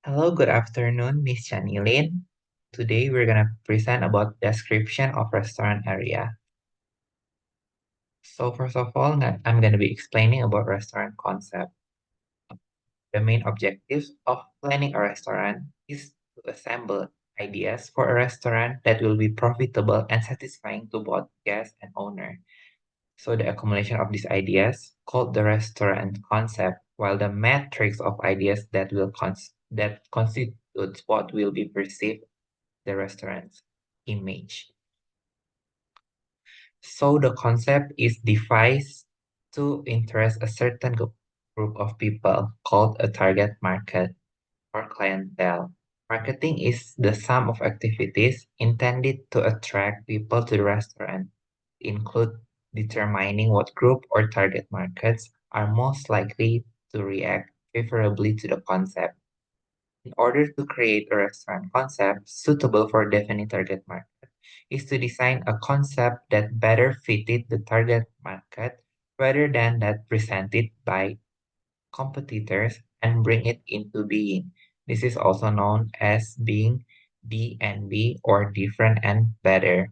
Hello, good afternoon, Miss Janilin. Today we're gonna present about description of restaurant area. So first of all, I'm gonna be explaining about restaurant concept. The main objectives of planning a restaurant is to assemble ideas for a restaurant that will be profitable and satisfying to both guest and owner. So the accumulation of these ideas called the restaurant concept, while the matrix of ideas that constitutes what will be perceived the restaurant's image. So the concept is devised to interest a certain group of people called a target market or clientele. Marketing is the sum of activities intended to attract people to the restaurant, include determining what group or target markets are most likely to react favorably to the concept. In order to create a restaurant concept suitable for defining target market is to design a concept that better fitted the target market rather than that presented by competitors and bring it into being. This is also known as being D&B or different and better.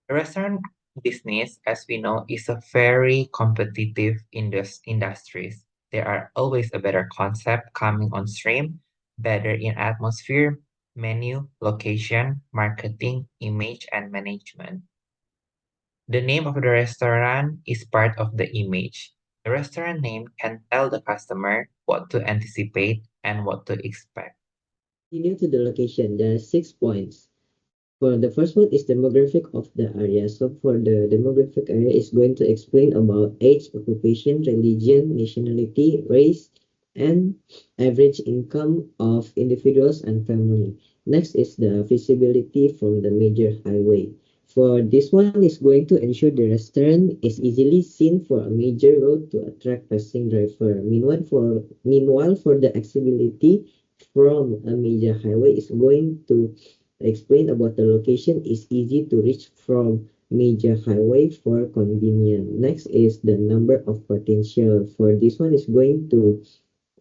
The restaurant business, as we know, is a very competitive industry. There are always a better concept coming on stream, better in atmosphere, menu, location, marketing, image, and management. The name of the restaurant is part of the image. The restaurant name can tell the customer what to anticipate and what to expect. Continue to the location, there are 6 points. For the first one is demographic of the area. So for the demographic area is going to explain about age, occupation, religion, nationality, race, and average income of individuals and family. Next is the visibility from the major highway. For this one is going to ensure the restaurant is easily seen for a major road to attract passing driver. Meanwhile for the accessibility from a major highway is going to explain about the location is easy to reach from major highway for convenience. Next is the number of potential. For this one is going to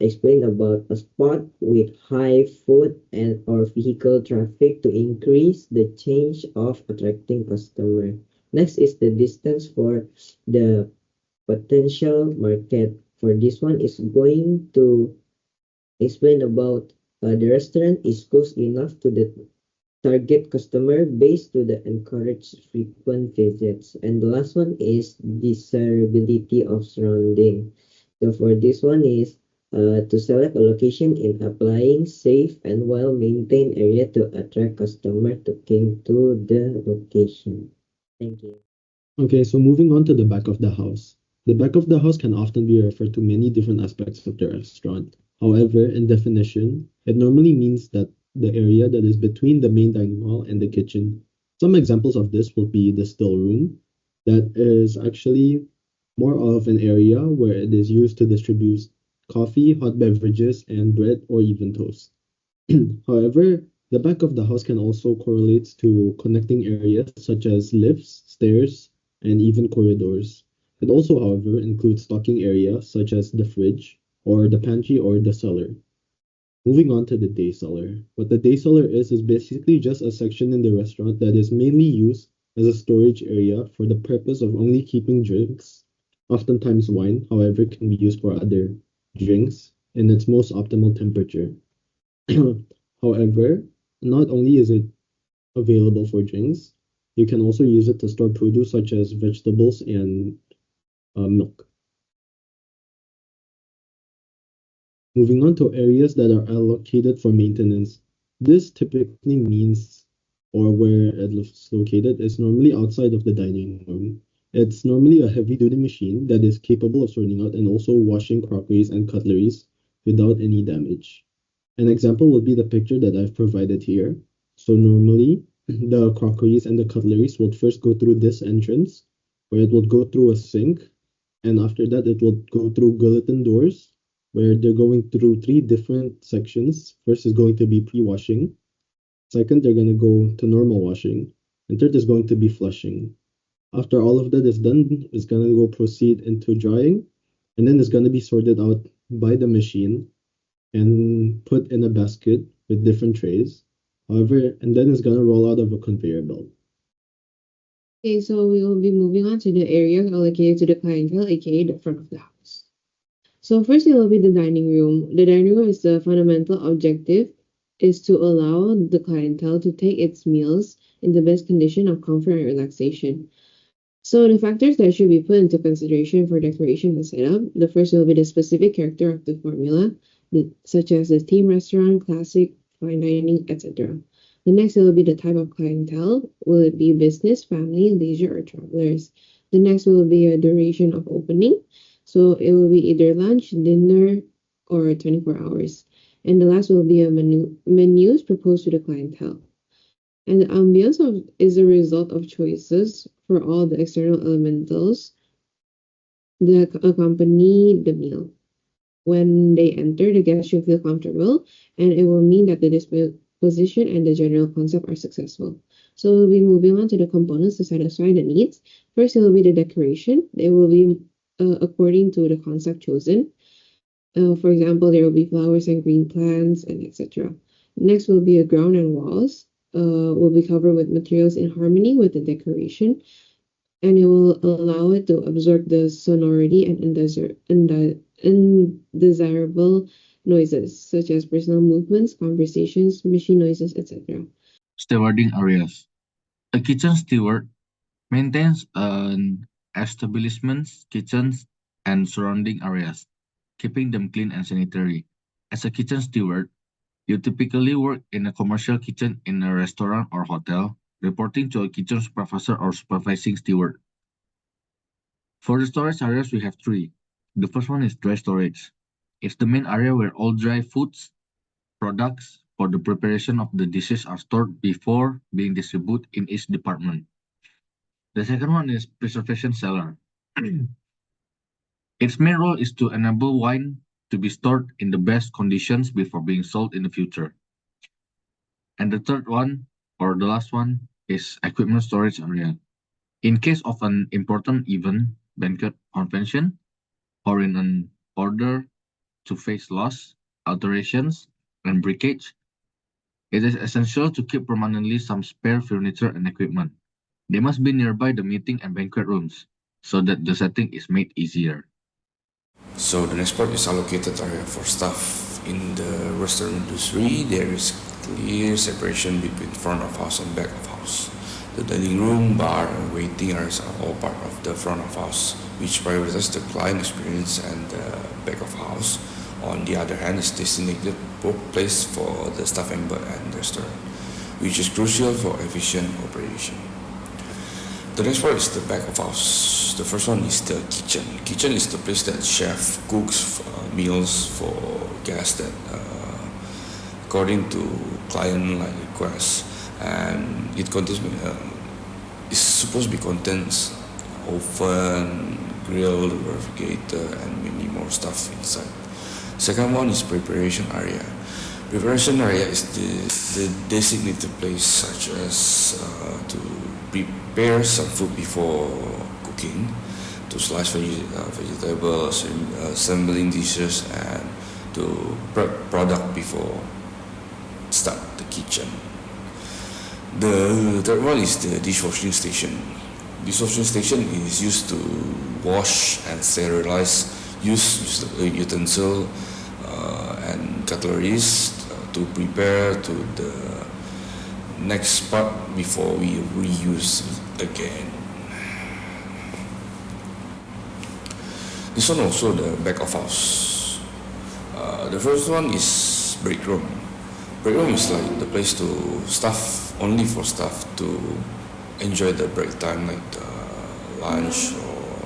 explain about a spot with high foot and or vehicle traffic to increase the change of attracting customer. Next is the distance for the potential market. For this one is going to explain about the restaurant is close enough to the target customer base to the encourage frequent visits. And the last one is desirability of surrounding. So for this one is to select a location in applying safe and well-maintained area to attract customer to came to the location. Thank you. Okay, so moving on to the back of the house. The back of the house can often be referred to many different aspects of the restaurant. However, in definition, it normally means that the area that is between the main dining hall and the kitchen. Some examples of this will be the still room, that is actually more of an area where it is used to distribute coffee, hot beverages, and bread or even toast. However, the back of the house can also correlate to connecting areas such as lifts, stairs, and even corridors. It also, however, includes stocking areas such as the fridge, or the pantry, or the cellar. Moving on to the day cellar. What the day cellar is basically just a section in the restaurant that is mainly used as a storage area for the purpose of only keeping drinks. Oftentimes wine, however, can be used for other drinks in its most optimal temperature. However, not only is it available for drinks, you can also use it to store produce such as vegetables and milk. Moving on to areas that are allocated for maintenance. This typically means, or where it is located, is normally outside of the dining room. It's normally a heavy duty machine that is capable of sorting out and also washing crockeries and cutleries without any damage. An example would be the picture that I've provided here. So normally, the crockeries and the cutleries will first go through this entrance, where it will go through a sink, and after that, it will go through guillotine doors, where they're going through three different sections. First is going to be pre-washing. Second, they're going to go to normal washing. And third is going to be flushing. After all of that is done, it's going to go proceed into drying, and then it's going to be sorted out by the machine. and put in a basket with different trays. However, and then it's gonna roll out of a conveyor belt. Okay, so we will be moving on to the area allocated to the clientele, aka the front of the house. So first it will be the dining room. The dining room is the fundamental objective is to allow the clientele to take its meals in the best condition of comfort and relaxation. So the factors that should be put into consideration for decoration and setup, the first will be the specific character of the formula, such as the theme restaurant, classic, fine dining, etc. The next will be the type of clientele. Will it be business, family, leisure, or travelers? The next will be a duration of opening. So it will be either lunch, dinner, or 24 hours. And the last will be a menus proposed to the clientele. And the ambience is a result of choices for all the external elementals that accompany the meal. When they enter, the guests should feel comfortable, and it will mean that the disposition and the general concept are successful. So we'll be moving on to the components to satisfy the needs. First, it will be the decoration. It will be according to the concept chosen. For example, there will be flowers and green plants and etc. Next will be a ground and walls. Will be covered with materials in harmony with the decoration, and it will allow it to absorb the sonority and undesirable noises such as personal movements, conversations, machine noises, etc. Stewarding areas. A kitchen steward maintains an establishment's kitchens and surrounding areas, keeping them clean and sanitary. As a kitchen steward, you typically work in a commercial kitchen in a restaurant or hotel, reporting to a kitchen supervisor or supervising steward. For the storage areas, we have three. The first one is dry storage. It's the main area where all dry foods, products for the preparation of the dishes are stored before being distributed in each department. The second one is preservation cellar. Its main role is to enable wine to be stored in the best conditions before being sold in the future. And the third one, or the last one, is equipment storage area. In case of an important event, banquet, convention, or in an order to face loss, alterations, and breakage, it is essential to keep permanently some spare furniture and equipment. They must be nearby the meeting and banquet rooms, so that the setting is made easier. So the next part is allocated area for staff. In the restaurant industry, there is clear separation between front of house and back of house. The dining room, bar, and waiting areas are all part of the front of house, which prioritizes the client experience, and the back of house, on the other hand, is designated place for the staff member and restaurant, which is crucial for efficient operation. The next part is the back of house. The first one is the kitchen. Kitchen is the place that chef cooks meals for guests that according to client like requests, and it contains it's supposed to be contents oven, grill, refrigerator, and many more stuff inside. Second one is preparation area. Preparation area is the designated place such as to prepare some food before cooking, to slice vegetables, assembling dishes, and to prep product before start the kitchen. The third one is the dishwashing station. Dishwashing station is used to wash and sterilize used utensil and cutleries to prepare to the next part before we reuse again. This one also the back of house. The first one is break room. Break room is like the place to staff, only for staff to enjoy the break time, like lunch or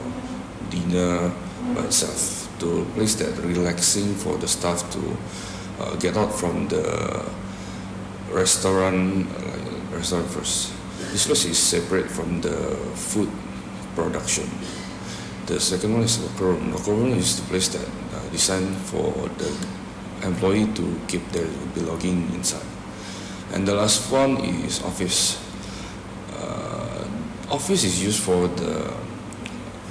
dinner by itself. To place that relaxing for the staff to get out from the restaurant first. This place is separate from the food production. The second one is locker room. Locker room is the place that designed for the employee to keep their belonging inside. And the last one is office. Office is used for the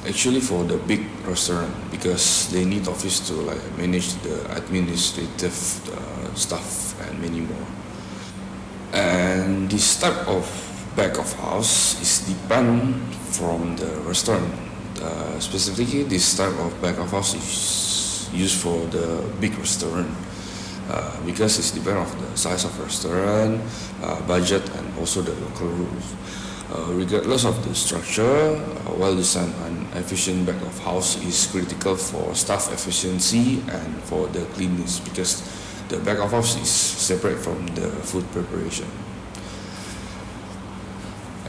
actually for the big restaurant because they need office to like manage the administrative stuff and many more. And this type of back of house is depend from the restaurant. Specifically, this type of back of house is used for the big restaurant because it's depend on the size of restaurant, budget, and also the local rules. Regardless of the structure, well-designed and efficient back of house is critical for staff efficiency and for the cleanliness because the back of house is separate from the food preparation.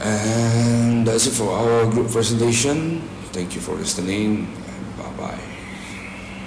And that's it for our group presentation. Thank you for listening and bye-bye.